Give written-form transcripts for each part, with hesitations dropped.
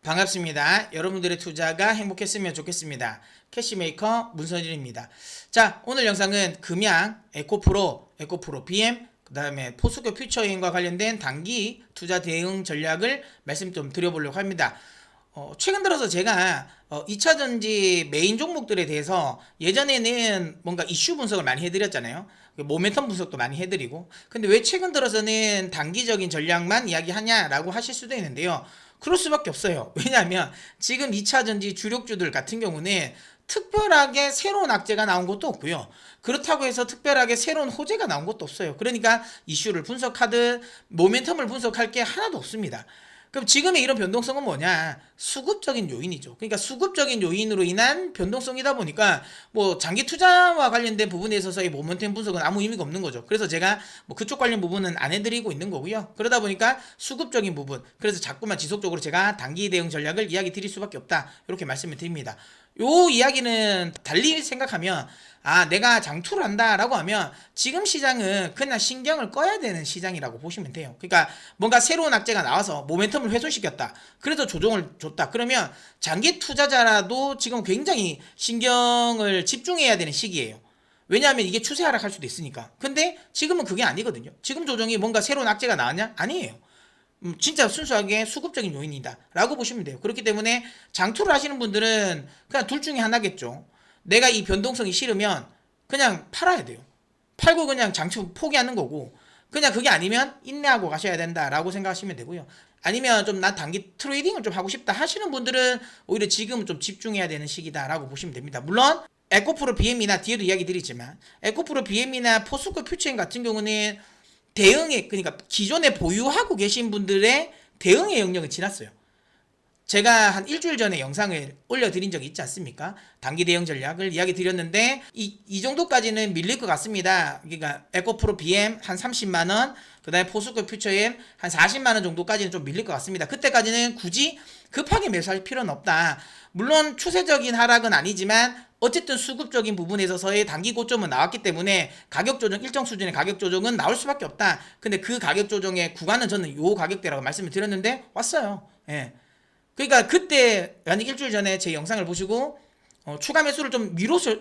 반갑습니다. 여러분들의 투자가 행복했으면 좋겠습니다. 캐시메이커 문선일입니다. 자, 오늘 영상은 금양, 에코프로 BM, 그 다음에 포스코 퓨처인과 관련된 단기 투자 대응 전략을 말씀 좀 드려보려고 합니다. 최근 들어서 제가 2차전지 메인 종목들에 대해서 예전에는 뭔가 이슈 분석을 많이 해드렸잖아요. 모멘텀 분석도 많이 해드리고. 근데 왜 최근 들어서는 단기적인 전략만 이야기하냐라고 하실 수도 있는데요. 그럴 수밖에 없어요. 왜냐하면 지금 2차전지 주력주들 같은 경우는 특별하게 새로운 악재가 나온 것도 없고요. 그렇다고 해서 특별하게 새로운 호재가 나온 것도 없어요. 그러니까 이슈를 분석하듯 모멘텀을 분석할 게 하나도 없습니다. 그럼 지금의 이런 변동성은 뭐냐? 수급적인 요인이죠. 그러니까 수급적인 요인으로 인한 변동성이다 보니까 뭐 장기 투자와 관련된 부분에 있어서의 모멘텀 분석은 아무 의미가 없는 거죠. 그래서 제가 뭐 그쪽 관련 부분은 안 해드리고 있는 거고요. 그러다 보니까 수급적인 부분, 그래서 자꾸만 지속적으로 제가 단기 대응 전략을 이야기 드릴 수밖에 없다. 이렇게 말씀을 드립니다. 요 이야기는 달리 생각하면 내가 장투를 한다라고 하면 지금 시장은 그냥 신경을 꺼야 되는 시장이라고 보시면 돼요. 그러니까 뭔가 새로운 악재가 나와서 모멘텀을 훼손시켰다. 그래서 조정을 줬다. 그러면 장기 투자자라도 지금 굉장히 신경을 집중해야 되는 시기예요. 왜냐하면 이게 추세 하락할 수도 있으니까. 근데 지금은 그게 아니거든요. 지금 조정이 뭔가 새로운 악재가 나왔냐? 아니에요. 진짜 순수하게 수급적인 요인이다 라고 보시면 돼요. 그렇기 때문에 장투를 하시는 분들은 그냥 둘 중에 하나겠죠. 내가 이 변동성이 싫으면 그냥 팔아야 돼요. 팔고 그냥 장투 포기하는 거고, 그냥 그게 아니면 인내하고 가셔야 된다라고 생각하시면 되고요. 아니면 좀 난 단기 트레이딩을 좀 하고 싶다 하시는 분들은 오히려 지금은 좀 집중해야 되는 시기다라고 보시면 됩니다. 물론 에코프로 BM이나 뒤에도 이야기 드리지만 에코프로 BM이나 포스코 퓨처인 같은 경우는 대응의, 그러니까 기존에 보유하고 계신 분들의 대응의 영역은 지났어요. 제가 한 일주일 전에 영상을 올려드린 적이 있지 않습니까? 단기 대응 전략을 이야기 드렸는데 이 정도까지는 밀릴 것 같습니다. 그러니까 에코프로 BM 한 30만원, 그 다음에 포스코 퓨처엠 한 40만원 정도까지는 좀 밀릴 것 같습니다. 그때까지는 굳이 급하게 매수할 필요는 없다. 물론 추세적인 하락은 아니지만 어쨌든 수급적인 부분에 있어서의 단기 고점은 나왔기 때문에 가격 조정, 일정 수준의 가격 조정은 나올 수밖에 없다. 근데 그 가격 조정의 구간은 저는 요 가격대라고 말씀을 드렸는데 왔어요. 예. 그러니까 그때 만약 일주일 전에 제 영상을 보시고 추가 매수를 좀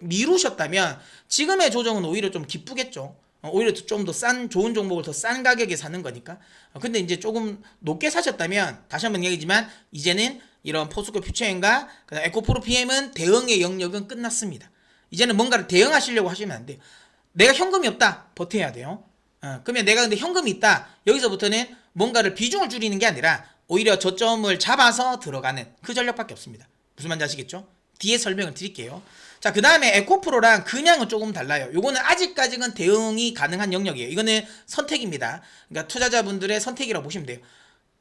미루셨다면 지금의 조정은 오히려 좀 기쁘겠죠. 오히려 좀 더 싼, 좋은 종목을 더 싼 가격에 사는 거니까. 근데 이제 조금 높게 사셨다면 다시 한번 얘기지만 이제는 이런 포스코 퓨처엔과 에코프로 BM은 대응의 영역은 끝났습니다. 이제는 뭔가를 대응하시려고 하시면 안 돼요. 내가 현금이 없다, 버텨야 돼요. 그러면 내가 근데 현금이 있다, 여기서부터는 뭔가를 비중을 줄이는 게 아니라 오히려 저점을 잡아서 들어가는 그 전략밖에 없습니다. 무슨 말인지 아시겠죠? 뒤에 설명을 드릴게요. 자, 그 다음에 에코프로랑 그냥은 조금 달라요. 요거는 아직까지는 대응이 가능한 영역이에요. 이거는 선택입니다. 그러니까 투자자분들의 선택이라고 보시면 돼요.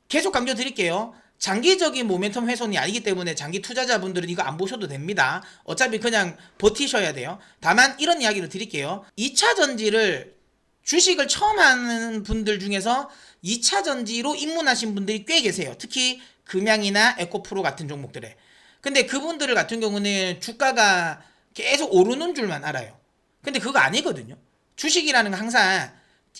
계속 강조 드릴게요. 장기적인 모멘텀 훼손이 아니기 때문에 장기 투자자분들은 이거 안 보셔도 됩니다. 어차피 그냥 버티셔야 돼요. 다만 이런 이야기를 드릴게요. 2차 전지를 주식을 처음 하는 분들 중에서 2차 전지로 입문하신 분들이 꽤 계세요. 특히 금양이나 에코프로 같은 종목들에. 근데 그분들 같은 경우는 주가가 계속 오르는 줄만 알아요. 근데 그거 아니거든요. 주식이라는 건 항상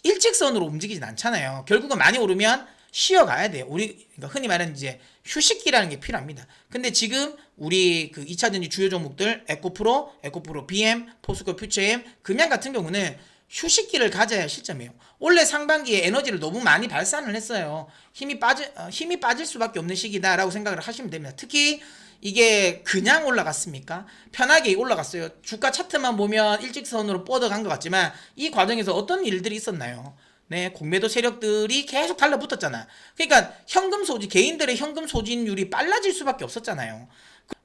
일직선으로 움직이진 않잖아요. 결국은 많이 오르면 쉬어가야 돼요. 우리 그러니까 흔히 말하는 이제 휴식기라는 게 필요합니다. 근데 지금 우리 그 2차전지 주요 종목들 에코프로 BM, 포스코 퓨처엠, 금양 같은 경우는 휴식기를 가져야 할 시점이에요. 원래 상반기에 에너지를 너무 많이 발산을 했어요. 힘이 빠질 수밖에 없는 시기다라고 생각을 하시면 됩니다. 특히 이게 그냥 올라갔습니까? 편하게 올라갔어요. 주가 차트만 보면 일직선으로 뻗어간 것 같지만 이 과정에서 어떤 일들이 있었나요? 네, 공매도 세력들이 계속 달라붙었잖아. 그러니까 개인들의 현금 소진율이 빨라질 수밖에 없었잖아요.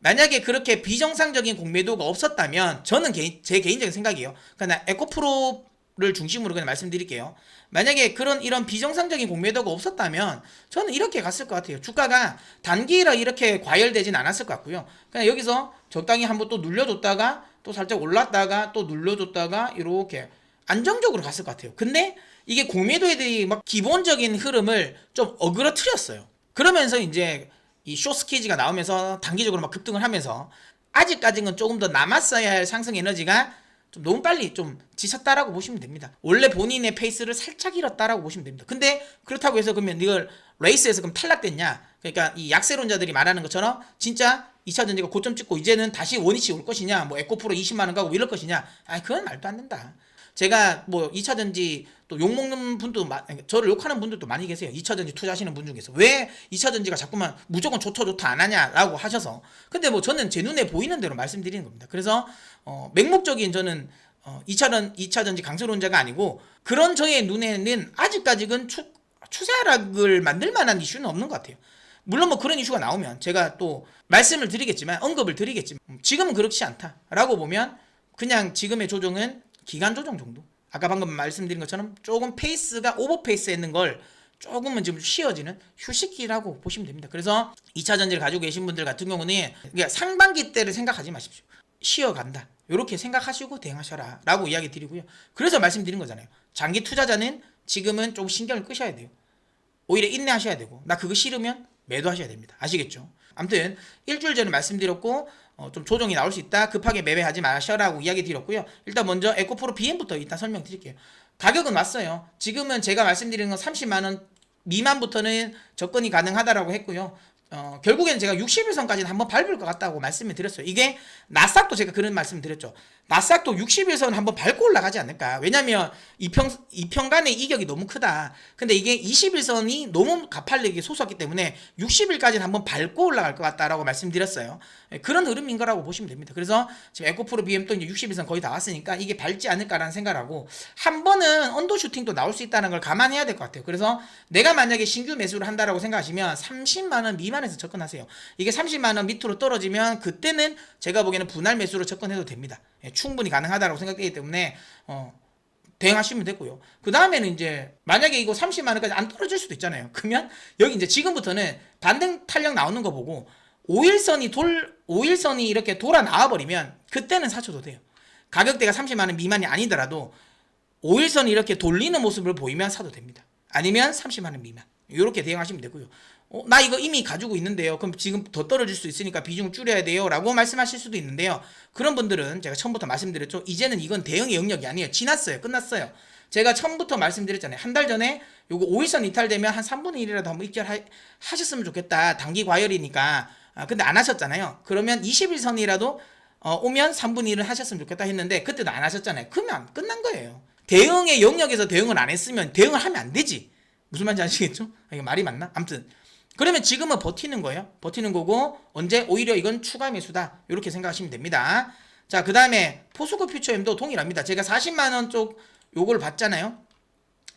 만약에 그렇게 비정상적인 공매도가 없었다면 저는 제 개인적인 생각이에요. 그러니까 에코프로를 중심으로 그냥 말씀드릴게요. 만약에 이런 비정상적인 공매도가 없었다면 저는 이렇게 갔을 것 같아요. 주가가 단기라 이렇게 과열되진 않았을 것 같고요. 그냥 여기서 적당히 한번 또 눌려줬다가 또 살짝 올랐다가 또 눌려줬다가 이렇게 안정적으로 갔을 것 같아요. 근데 이게 공매도애들이 막 기본적인 흐름을 좀 어그러뜨렸어요. 그러면서 이제 이 숏스퀴즈가 나오면서 단기적으로 막 급등을 하면서 아직까지는 조금 더 남았어야 할 상승 에너지가 좀 너무 빨리 좀 지쳤다라고 보시면 됩니다. 원래 본인의 페이스를 살짝 잃었다라고 보시면 됩니다. 근데 그렇다고 해서 그러면 이걸 레이스에서 그럼 탈락됐냐? 그러니까 이 약세론자들이 말하는 것처럼 진짜 2차전지가 고점 찍고 이제는 다시 원위치 올 것이냐, 뭐 에코프로 20만원 가고 이럴 것이냐, 그건 말도 안 된다. 제가 뭐 2차전지 또 욕먹는 분도 저를 욕하는 분들도 많이 계세요. 2차전지 투자하시는 분 중에서 왜 2차전지가 자꾸만 무조건 좋다 안 하냐라고 하셔서. 근데 뭐 저는 제 눈에 보이는 대로 말씀드리는 겁니다. 그래서 맹목적인 저는 2차전지 강세론자가 아니고, 그런 저의 눈에는 아직까지는 추세 하락을 만들 만한 이슈는 없는 것 같아요. 물론 뭐 그런 이슈가 나오면 제가 또 말씀을 드리겠지만, 언급을 드리겠지만, 지금은 그렇지 않다라고 보면 그냥 지금의 조정은 기간 조정 정도. 아까 방금 말씀드린 것처럼 조금 페이스가 오버페이스 했는 걸 조금은 지금 쉬어지는 휴식기라고 보시면 됩니다. 그래서 2차 전지를 가지고 계신 분들 같은 경우는 그러니까 상반기 때를 생각하지 마십시오. 쉬어간다, 이렇게 생각하시고 대응하셔라 라고 이야기 드리고요. 그래서 말씀드린 거잖아요. 장기 투자자는 지금은 좀 신경을 끄셔야 돼요. 오히려 인내하셔야 되고, 나 그거 싫으면 매도하셔야 됩니다. 아시겠죠? 아무튼 일주일 전에 말씀드렸고, 좀 조정이 나올 수 있다, 급하게 매매하지 마셔라고 이야기 드렸고요. 일단 먼저 에코프로 BM부터 일단 설명드릴게요. 가격은 왔어요. 지금은 제가 말씀드리는 건 30만원 미만부터는 접근이 가능하다라고 했고요. 결국에는 제가 60일선까지는 한번 밟을 것 같다고 말씀을 드렸어요. 이게 나스닥도 제가 그런 말씀을 드렸죠. 나스닥도 60일선 한번 밟고 올라가지 않을까. 왜냐면 이평간의 이격이 너무 크다. 근데 이게 20일선이 너무 가팔르게 솟았기 때문에 60일까지는 한번 밟고 올라갈 것 같다라고 말씀드렸어요. 그런 흐름인 거라고 보시면 됩니다. 그래서 지금 에코프로 BM 또 이제 60일선 거의 다 왔으니까 이게 밟지 않을까라는 생각을 하고, 한 번은 언더 슈팅도 나올 수 있다는 걸 감안해야 될 것 같아요. 그래서 내가 만약에 신규 매수를 한다라고 생각하시면 30만원 미만에서 접근하세요. 이게 30만원 밑으로 떨어지면 그때는 제가 보기에는 분할 매수로 접근해도 됩니다. 충분히 가능하다고 생각되기 때문에 대응하시면 되고요. 그 다음에는 이제 만약에 이거 30만원까지 안 떨어질 수도 있잖아요. 그러면 여기 이제 지금부터는 반등 탄력 나오는 거 보고 5일선이 이렇게 돌아 나와버리면 그때는 사셔도 돼요. 가격대가 30만원 미만이 아니더라도 5일선이 이렇게 돌리는 모습을 보이면 사도 됩니다. 아니면 30만원 미만, 이렇게 대응하시면 되고요. 나 이거 이미 가지고 있는데요, 그럼 지금 더 떨어질 수 있으니까 비중을 줄여야 돼요 라고 말씀하실 수도 있는데요. 그런 분들은 제가 처음부터 말씀드렸죠. 이제는 이건 대응의 영역이 아니에요. 지났어요. 끝났어요. 제가 처음부터 말씀드렸잖아요. 한 달 전에 요거 5일선 이탈되면 한 3분의 1이라도 한번 입결하셨으면 좋겠다, 단기 과열이니까. 근데 안 하셨잖아요. 그러면 21선이라도 오면 3분의 1을 하셨으면 좋겠다 했는데 그때도 안 하셨잖아요. 그러면 끝난 거예요. 대응의 영역에서 대응을 안 했으면 대응을 하면 안 되지. 무슨 말인지 아시겠죠? 이게 말이 맞나? 아무튼 그러면 지금은 버티는 거예요. 버티는 거고, 언제? 오히려 이건 추가 매수다, 이렇게 생각하시면 됩니다. 자, 그 다음에 포스코 퓨처엠도 동일합니다. 제가 40만원 쪽 요걸 봤잖아요.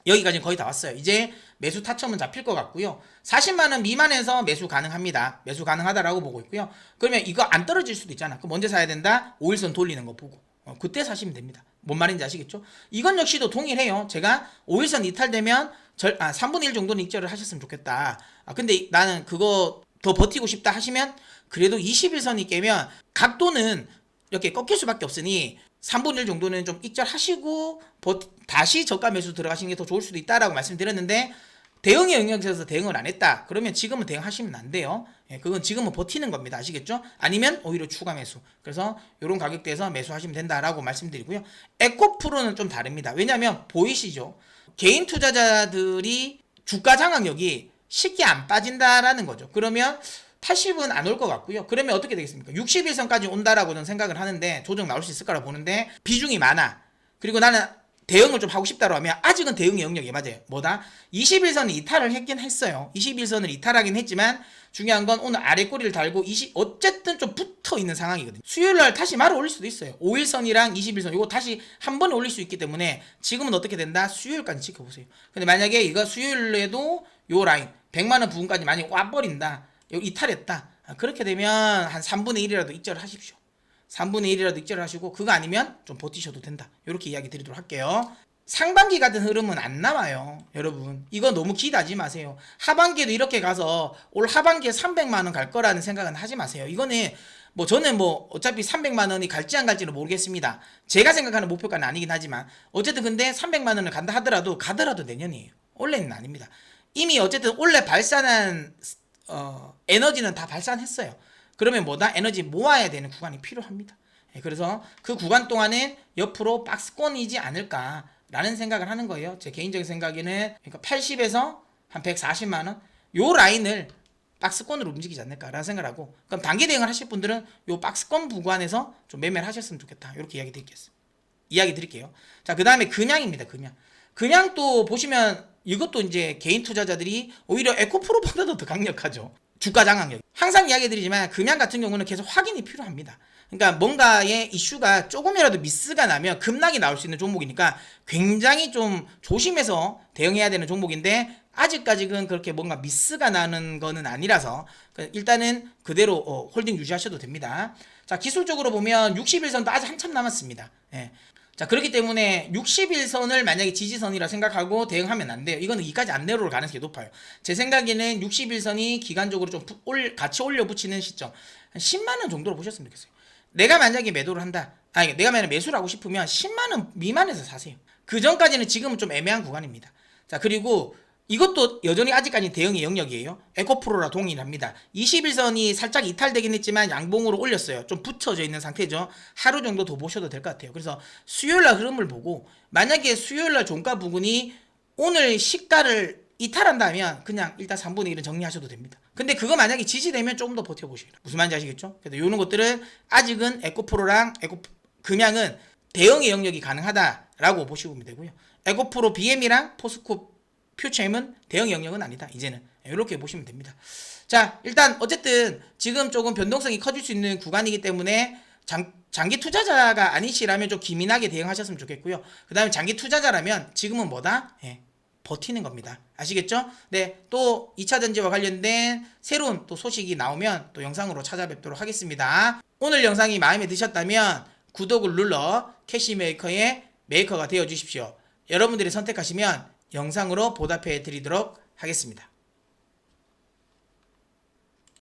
여기까지 거의 다 왔어요. 이제 매수 타점은 잡힐 것 같고요. 40만원 미만에서 매수 가능합니다. 매수 가능하다라고 보고 있고요. 그러면 이거 안 떨어질 수도 있잖아. 그럼 언제 사야 된다? 5일선 돌리는 거 보고 그때 사시면 됩니다. 뭔 말인지 아시겠죠? 이건 역시도 동일해요. 제가 5일선 이탈되면 3분의 1 정도는 익절을 하셨으면 좋겠다. 근데 나는 그거 더 버티고 싶다 하시면 그래도 21선이 깨면 각도는 이렇게 꺾일 수밖에 없으니 3분의 1 정도는 좀 익절하시고 다시 저가 매수 들어가시는 게 더 좋을 수도 있다라고 말씀드렸는데, 대응의 영역에서 대응을 안 했다 그러면 지금은 대응하시면 안 돼요. 그건 지금은 버티는 겁니다. 아시겠죠? 아니면 오히려 추가 매수. 그래서 이런 가격대에서 매수하시면 된다라고 말씀드리고요. 에코프로는 좀 다릅니다. 왜냐하면 보이시죠? 개인 투자자들이 주가 장악력이 쉽게 안 빠진다라는 거죠. 그러면 80은 안 올 것 같고요. 그러면 어떻게 되겠습니까? 61선까지 온다라고는 생각을 하는데, 조정 나올 수 있을 거라 보는데 비중이 많아. 그리고 나는 대응을 좀 하고 싶다고 하면 아직은 대응의 영역이 맞아요. 뭐다? 21선을 이탈을 했긴 했어요. 21선을 이탈하긴 했지만 중요한 건 오늘 아래 꼬리를 달고 어쨌든 좀 붙어 있는 상황이거든요. 수요일날 다시 말을 올릴 수도 있어요. 5일선이랑 21선 이거 다시 한 번에 올릴 수 있기 때문에 지금은 어떻게 된다? 수요일까지 지켜보세요. 근데 만약에 이거 수요일에도 요 라인 100만원 부분까지 많이 와버린다, 이탈했다, 그렇게 되면 한 3분의 1이라도 익절을 하십시오. 3분의 1이라도 익절을 하시고, 그거 아니면 좀 버티셔도 된다, 이렇게 이야기 드리도록 할게요. 상반기 같은 흐름은 안 나와요. 여러분 이거 너무 기대하지 마세요. 하반기에도 이렇게 가서 올 하반기에 300만원 갈 거라는 생각은 하지 마세요. 이거는 뭐 저는 뭐 어차피 300만원이 갈지 안 갈지는 모르겠습니다. 제가 생각하는 목표가는 아니긴 하지만 어쨌든 근데 300만원을 간다 하더라도 가더라도 내년이에요. 올해는 아닙니다. 이미 어쨌든 올해 발산한 에너지는 다 발산했어요. 그러면 뭐다? 에너지 모아야 되는 구간이 필요합니다. 그래서 그 구간 동안은 옆으로 박스권이지 않을까라는 생각을 하는 거예요. 제 개인적인 생각에는 그러니까 80에서 한 140만원 요 라인을 박스권으로 움직이지 않을까라는 생각을 하고, 그럼 단기 대응을 하실 분들은 요 박스권 구간에서 좀 매매를 하셨으면 좋겠다. 이렇게 이야기 드릴게요. 자, 그 다음에 그냥입니다. 그냥 또 보시면 이것도 이제 개인 투자자들이 오히려 에코프로보다도 더 강력하죠. 주가 장악력. 항상 이야기 드리지만 그냥 같은 경우는 계속 확인이 필요합니다. 그러니까 뭔가의 이슈가 조금이라도 미스가 나면 급락이 나올 수 있는 종목이니까 굉장히 좀 조심해서 대응해야 되는 종목인데, 아직까지는 그렇게 뭔가 미스가 나는 거는 아니라서 일단은 그대로 홀딩 유지하셔도 됩니다. 자, 기술적으로 보면 60일선도 아직 한참 남았습니다. 예. 자, 그렇기 때문에 60일선을 만약에 지지선이라 생각하고 대응하면 안 돼요. 이거는 이까지 안 내려올 가능성이 높아요. 제 생각에는 60일선이 기간적으로 좀 같이 올려붙이는 시점, 한 10만원 정도로 보셨으면 좋겠어요. 내가 만약에 매도를 한다, 내가 만약에 매수를 하고 싶으면 10만원 미만에서 사세요. 그 전까지는 지금은 좀 애매한 구간입니다. 자, 그리고 이것도 여전히 아직까지 대응의 영역이에요. 에코프로라 동일합니다. 21선이 살짝 이탈되긴 했지만 양봉으로 올렸어요. 좀 붙여져 있는 상태죠. 하루 정도 더 보셔도 될 것 같아요. 그래서 수요일날 흐름을 보고, 만약에 수요일날 종가 부근이 오늘 시가를 이탈한다면 그냥 일단 3분의 1은 정리하셔도 됩니다. 근데 그거 만약에 지지되면 조금 더 버텨보시라. 무슨 말인지 아시겠죠? 그래서 이런 것들은 아직은 에코프로랑 금양은 대응의 영역이 가능하다라고 보시면 되고요. 에코프로 BM이랑 포스코 퓨처엠은 대응 영역은 아니다. 이제는 이렇게 보시면 됩니다. 자, 일단 어쨌든 지금 조금 변동성이 커질 수 있는 구간이기 때문에 장기 투자자가 아니시라면 좀 기민하게 대응하셨으면 좋겠고요. 그 다음에 장기 투자자라면 지금은 뭐다? 버티는 겁니다. 아시겠죠? 네, 또 2차 전지와 관련된 새로운 또 소식이 나오면 또 영상으로 찾아뵙도록 하겠습니다. 오늘 영상이 마음에 드셨다면 구독을 눌러 캐시메이커의 메이커가 되어 주십시오. 여러분들이 선택하시면 영상으로 보답해 드리도록 하겠습니다.